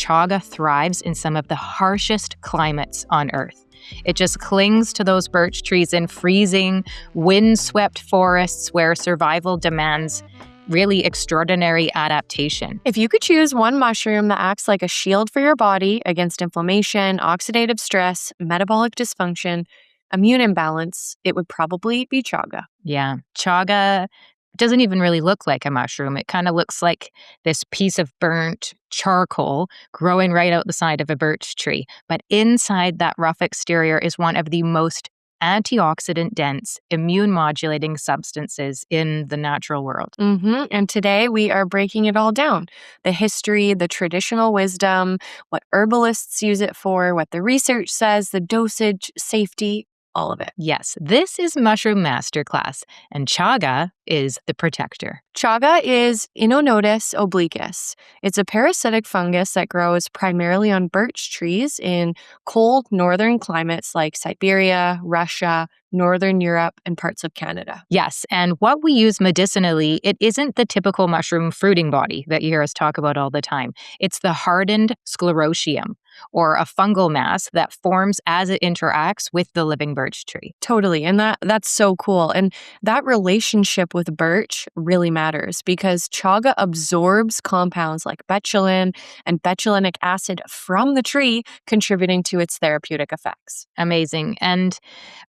chaga thrives in some of the harshest climates on Earth. It just clings to those birch trees in freezing, wind-swept forests where survival demands really extraordinary adaptation. If you could choose one mushroom that acts like a shield for your body against inflammation, oxidative stress, metabolic dysfunction, immune imbalance, it would probably be chaga. Yeah, chaga doesn't even really look like a mushroom. It kind of looks like this piece of burnt charcoal growing right out the side of a birch tree. But inside that rough exterior is one of the most antioxidant-dense, immune-modulating substances in the natural world. And today we are breaking it all down. The history, the traditional wisdom, what herbalists use it for, what the research says, the dosage, safety, all of it. Yes, this is Mushroom Masterclass, and chaga is the protector. Chaga is Inonotus obliquus. It's a parasitic fungus that grows primarily on birch trees in cold northern climates like Siberia, Russia, Northern Europe, and parts of Canada. Yes, and what we use medicinally, it isn't the typical mushroom fruiting body that you hear us talk about all the time. It's the hardened sclerotium, or a fungal mass that forms as it interacts with the living birch tree. Totally, and that's so cool. And that relationship with birch really matters because chaga absorbs compounds like betulin and betulinic acid from the tree, contributing to its therapeutic effects. Amazing. And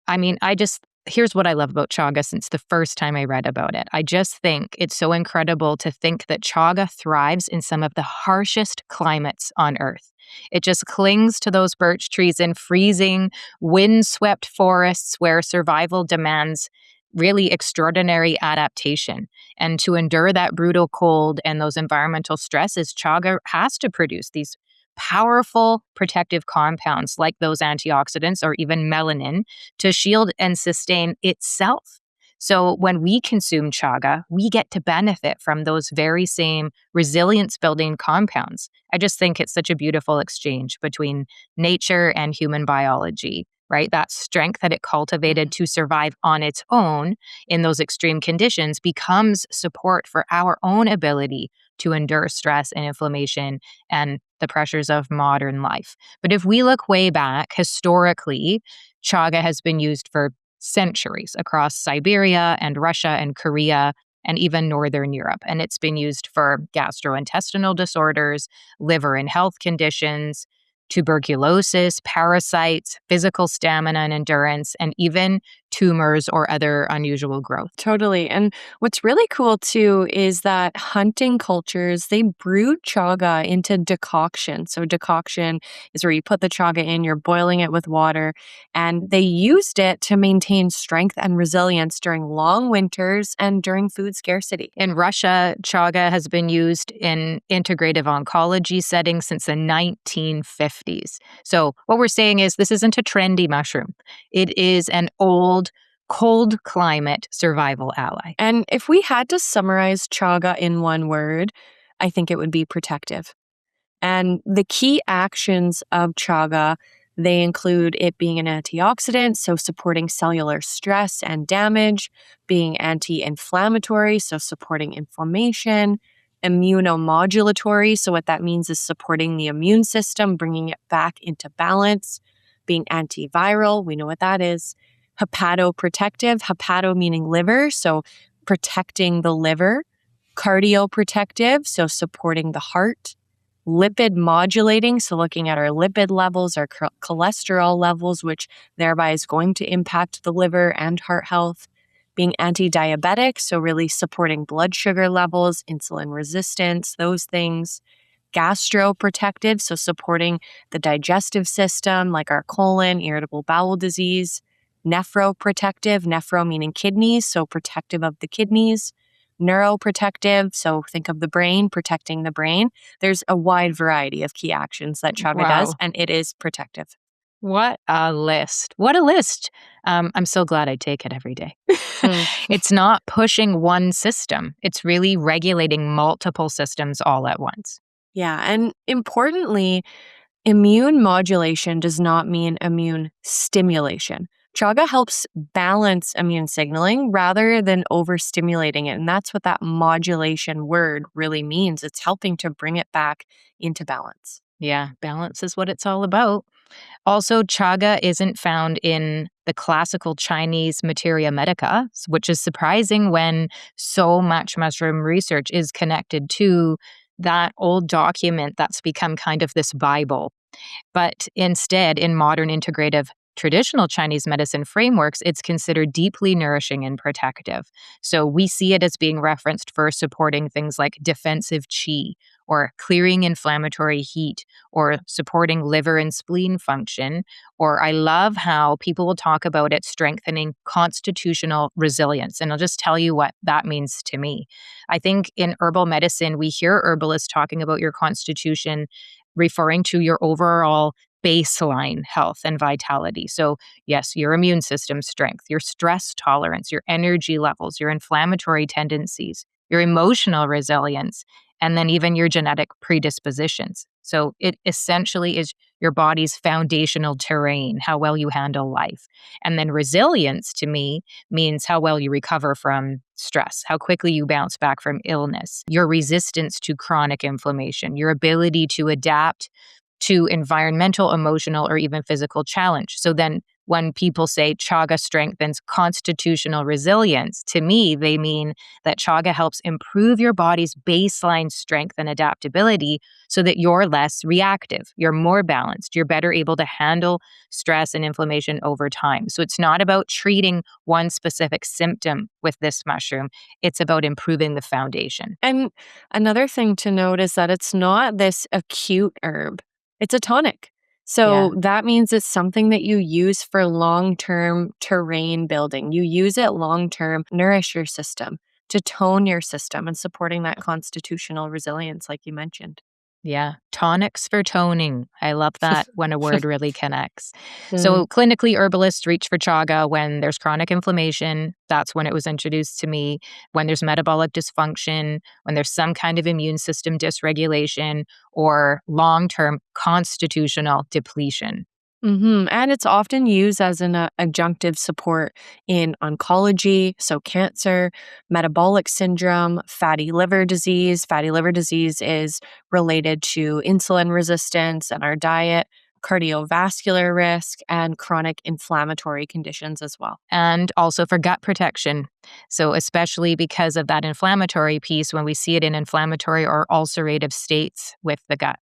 I mean, here's what I love about chaga since the first time I read about it. I just think it's so incredible to think that chaga thrives in some of the harshest climates on Earth. It just clings to those birch trees in freezing, wind-swept forests where survival demands really extraordinary adaptation. And to endure that brutal cold and those environmental stresses, chaga has to produce these powerful protective compounds like those antioxidants or even melanin to shield and sustain itself. So when we consume chaga, we get to benefit from those very same resilience-building compounds. I just think it's such a beautiful exchange between nature and human biology, right? That strength that it cultivated to survive on its own in those extreme conditions becomes support for our own ability to endure stress and inflammation and the pressures of modern life. But if we look way back, historically, chaga has been used for centuries across Siberia and Russia and Korea and even Northern Europe. And it's been used for gastrointestinal disorders, liver and health conditions, tuberculosis, parasites, physical stamina and endurance, and even tumors or other unusual growth. Totally. And what's really cool too is that hunting cultures, they brewed chaga into decoction. So decoction is where you put the chaga in, you're boiling it with water, and they used it to maintain strength and resilience during long winters and during food scarcity. In Russia, chaga has been used in integrative oncology settings since the 1950s. So what we're saying is this isn't a trendy mushroom. It is an old, cold climate survival ally. And if we had to summarize chaga in one word, I think it would be protective. And the key actions of chaga, they include it being an antioxidant, so supporting cellular stress and damage, being anti-inflammatory, so supporting inflammation, immunomodulatory, so what that means is supporting the immune system, bringing it back into balance, being antiviral, we know what that is, hepatoprotective, hepato meaning liver, so protecting the liver, cardioprotective, so supporting the heart, lipid modulating, so looking at our lipid levels, our cholesterol levels, which thereby is going to impact the liver and heart health, being anti-diabetic, so really supporting blood sugar levels, insulin resistance, those things, gastroprotective, so supporting the digestive system, like our colon, irritable bowel disease, nephroprotective, nephro meaning kidneys, so protective of the kidneys, neuroprotective, so think of the brain, protecting the brain. There's a wide variety of key actions that chaga does, and it is protective. What a list. What a list. I'm so glad I take it every day. It's not pushing one system. It's really regulating multiple systems all at once. Yeah, and importantly, immune modulation does not mean immune stimulation. Chaga helps balance immune signaling rather than overstimulating it. And that's what that modulation word really means. It's helping to bring it back into balance. Yeah, balance is what it's all about. Also, chaga isn't found in the classical Chinese materia medica, which is surprising when so much mushroom research is connected to that old document that's become kind of this Bible. But instead, in modern integrative traditional Chinese medicine frameworks, it's considered deeply nourishing and protective. So we see it as being referenced for supporting things like defensive qi or clearing inflammatory heat or supporting liver and spleen function. Or I love how people will talk about it strengthening constitutional resilience. And I'll just tell you what that means to me. I think in herbal medicine, we hear herbalists talking about your constitution referring to your overall baseline health and vitality. So, yes, your immune system strength, your stress tolerance, your energy levels, your inflammatory tendencies, your emotional resilience, and then even your genetic predispositions. So, it essentially is your body's foundational terrain, how well you handle life. And then resilience to me means how well you recover from stress, how quickly you bounce back from illness, your resistance to chronic inflammation, your ability to adapt to environmental, emotional, or even physical challenge. So then when people say chaga strengthens constitutional resilience, to me, they mean that chaga helps improve your body's baseline strength and adaptability so that you're less reactive, you're more balanced, you're better able to handle stress and inflammation over time. So it's not about treating one specific symptom with this mushroom, it's about improving the foundation. And another thing to note is that it's not this acute herb, it's a tonic. Yeah. So that means it's something that you use for long term terrain building. You use it long term, nourish your system, to tone your system and supporting that constitutional resilience, like you mentioned. Yeah, tonics for toning. I love that when a word really connects. Mm. So, clinically, herbalists reach for chaga when there's chronic inflammation. That's when it was introduced to me. When there's metabolic dysfunction, when there's some kind of immune system dysregulation, or long term constitutional depletion. And it's often used as an adjunctive support in oncology, so cancer, metabolic syndrome, fatty liver disease. Fatty liver disease is related to insulin resistance and our diet, cardiovascular risk, and chronic inflammatory conditions as well. And also for gut protection. So, especially because of that inflammatory piece, when we see it in inflammatory or ulcerative states with the gut.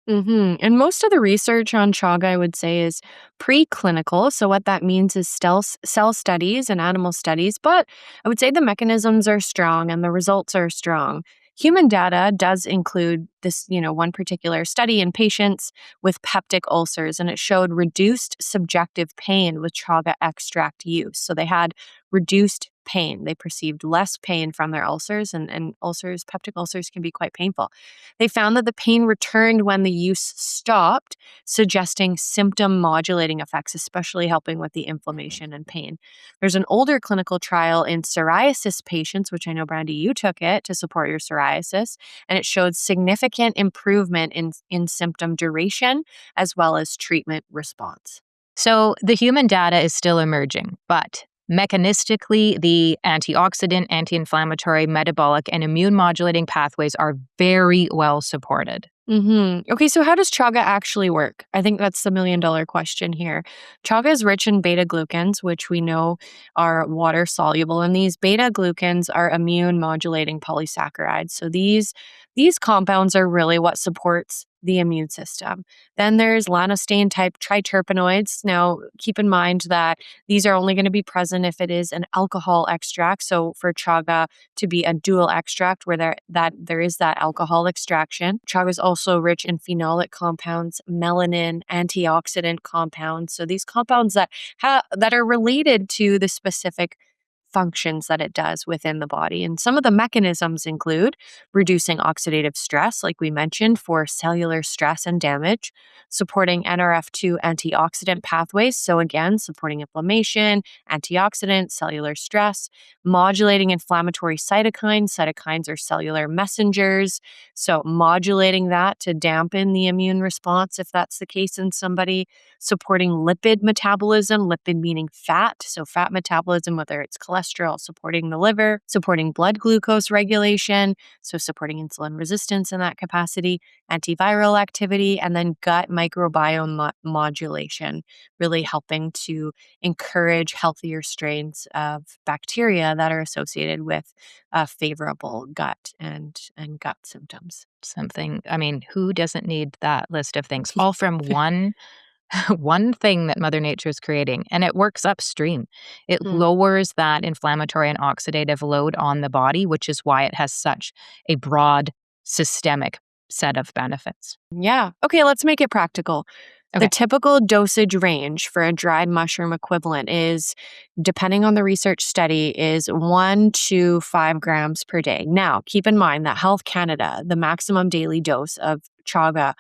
And most of the research on chaga, I would say, is preclinical. So, what that means is cell studies and animal studies, but I would say the mechanisms are strong and the results are strong. Human data does include this, one particular study in patients with peptic ulcers, and it showed reduced subjective pain with chaga extract use. So, they had reduced pain. They perceived less pain from their ulcers, and ulcers, peptic ulcers, can be quite painful. They found that the pain returned when the use stopped, suggesting symptom modulating effects, especially helping with the inflammation and pain. There's an older clinical trial in psoriasis patients, which I know, Brandi, you took it to support your psoriasis, and it showed significant improvement in symptom duration as well as treatment response. So the human data is still emerging, but mechanistically, the antioxidant, anti inflammatory, metabolic, and immune modulating pathways are very well supported. Okay, so how does chaga actually work? I think that's the $1 million question here. Chaga is rich in beta glucans, which we know are water soluble, and these beta glucans are immune modulating polysaccharides. So these compounds are really what supports the immune system. Then there's lanostane type triterpenoids. Now, keep in mind that these are only going to be present if it is an alcohol extract. So for chaga to be a dual extract where there is that alcohol extraction. Chaga is also rich in phenolic compounds, melanin, antioxidant compounds. So these compounds that are related to the specific functions that it does within the body. And some of the mechanisms include reducing oxidative stress, like we mentioned, for cellular stress and damage, supporting NRF2 antioxidant pathways. So, again, supporting inflammation, antioxidant, cellular stress, modulating inflammatory cytokines. Cytokines are cellular messengers. So, modulating that to dampen the immune response if that's the case in somebody, supporting lipid metabolism, lipid meaning fat. So, fat metabolism, whether it's cholesterol cholesterol, supporting the liver, supporting blood glucose regulation, so supporting insulin resistance in that capacity, antiviral activity, and then gut microbiome modulation, really helping to encourage healthier strains of bacteria that are associated with favorable gut and gut symptoms. Something, I mean, who doesn't need that list of things? All from one one thing that Mother Nature is creating, and it works upstream. It Mm. lowers that inflammatory and oxidative load on the body, which is why it has such a broad systemic set of benefits. Yeah. Okay, let's make it practical. The Okay. typical dosage range for a dried mushroom equivalent is, depending on the research study, is 1 to 5 grams per day. Now, keep in mind that Health Canada, the maximum daily dose of chaga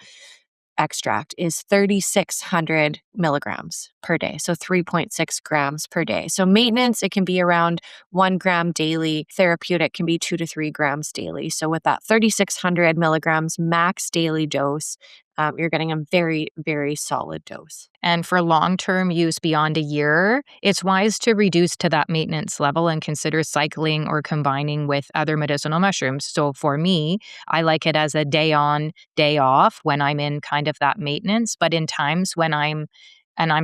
extract is 3,600 milligrams per day, so 3.6 grams per day. So maintenance, it can be around 1 gram daily. Therapeutic can be 2 to 3 grams daily. So with that 3,600 milligrams max daily dose, you're getting a very, very solid dose. And for long term use beyond a year, it's wise to reduce to that maintenance level and consider cycling or combining with other medicinal mushrooms. So for me, I like it as a day on, day off when I'm in kind of that maintenance. But in times when I'm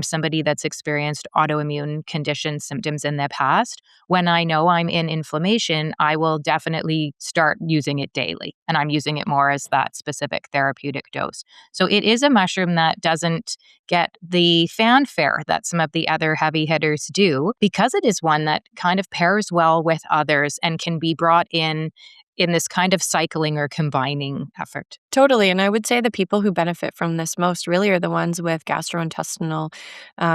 somebody that's experienced autoimmune condition symptoms in the past, when I know I'm in inflammation, I will definitely start using it daily. And I'm using it more as that specific therapeutic dose. So it is a mushroom that doesn't get the fanfare that some of the other heavy hitters do, because it is one that kind of pairs well with others and can be brought in this kind of cycling or combining effort. Totally. And I would say the people who benefit from this most really are the ones with gastrointestinal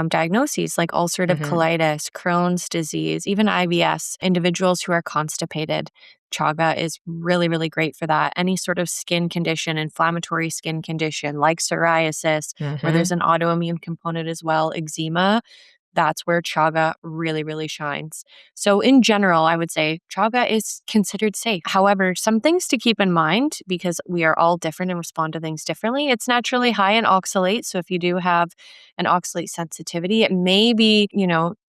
diagnoses like ulcerative Mhm. colitis, Crohn's disease, even IBS, individuals who are constipated. Chaga is really, really great for that. Any sort of skin condition, inflammatory skin condition like psoriasis, where Mhm. there's an autoimmune component as well, eczema, that's where chaga really, really shines. So, in general, I would say chaga is considered safe. However, some things to keep in mind, because we are all different and respond to things differently. It's naturally high in oxalate. So, if you do have an oxalate sensitivity, it may be,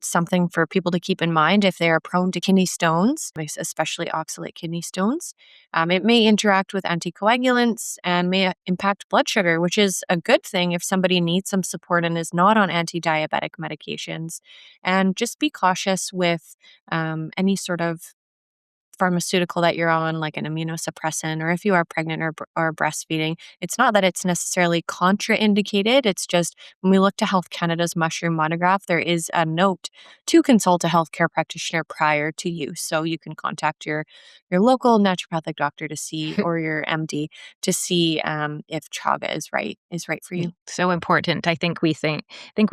something for people to keep in mind if they are prone to kidney stones, especially oxalate kidney stones. It may interact with anticoagulants and may impact blood sugar, which is a good thing if somebody needs some support and is not on anti diabetic medications. And just be cautious with any sort of pharmaceutical that you're on, like an immunosuppressant, or if you are pregnant or breastfeeding. It's not that it's necessarily contraindicated. It's just when we look to Health Canada's mushroom monograph, there is a note to consult a healthcare practitioner prior to use. So you can contact your local naturopathic doctor to see, or your MD to see if chaga is right for you. So important. I think we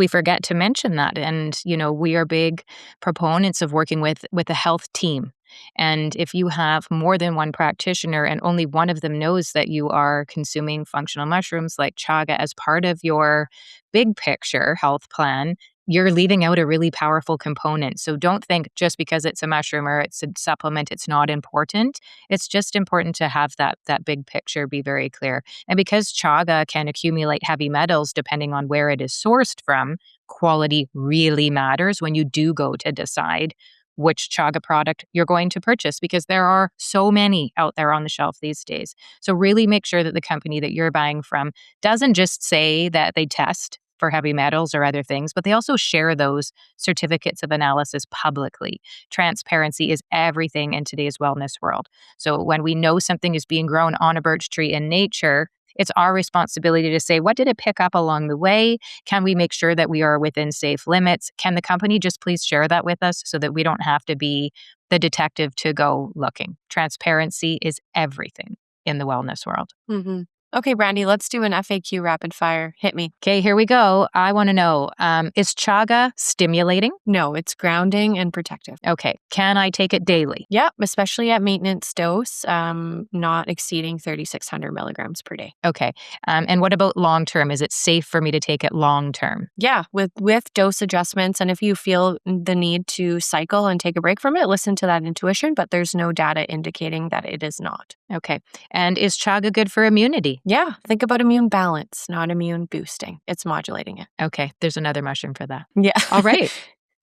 forget to mention that. And, we are big proponents of working with a health team. And if you have more than one practitioner and only one of them knows that you are consuming functional mushrooms like chaga as part of your big picture health plan, you're leaving out a really powerful component. So don't think just because it's a mushroom or it's a supplement, it's not important. It's just important to have that big picture be very clear. And because chaga can accumulate heavy metals depending on where it is sourced from, quality really matters when you do go to decide which chaga product you're going to purchase, because there are so many out there on the shelf these days. So really make sure that the company that you're buying from doesn't just say that they test for heavy metals or other things, but they also share those certificates of analysis publicly. Transparency is everything in today's wellness world. So when we know something is being grown on a birch tree in nature, it's our responsibility to say, what did it pick up along the way? Can we make sure that we are within safe limits? Can the company just please share that with us so that we don't have to be the detective to go looking? Transparency is everything in the wellness world. hmm Okay, Brandi, let's do an FAQ rapid fire. Hit me. Okay, here we go. I want to know, is chaga stimulating? No, it's grounding and protective. Okay. Can I take it daily? Yep, especially at maintenance dose, not exceeding 3,600 milligrams per day. Okay. And what about long term? Is it safe for me to take it long term? Yeah, with dose adjustments, and if you feel the need to cycle and take a break from it, listen to that intuition, but there's no data indicating that it is not. Okay. And is chaga good for immunity? Yeah, think about immune balance, not immune boosting. It's modulating it. Okay. There's another mushroom for that. Yeah. All right.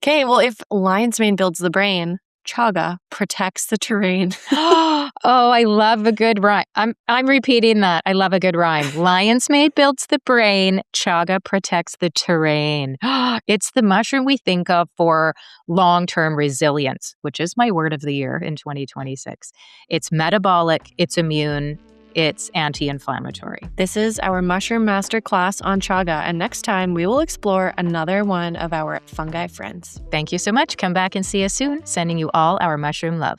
Okay, well, if lion's mane builds the brain, Chaga protects the terrain. Oh, I love a good rhyme. I'm repeating that. I love a good rhyme. Lion's mane builds the brain. Chaga protects the terrain. It's the mushroom we think of for long-term resilience, which is my word of the year in 2026. It's metabolic, it's immune, it's anti-inflammatory. This is our Mushroom Masterclass on Chaga, and next time we will explore another one of our fungi friends. Thank you so much. Come back and see us soon. Sending you all our mushroom love.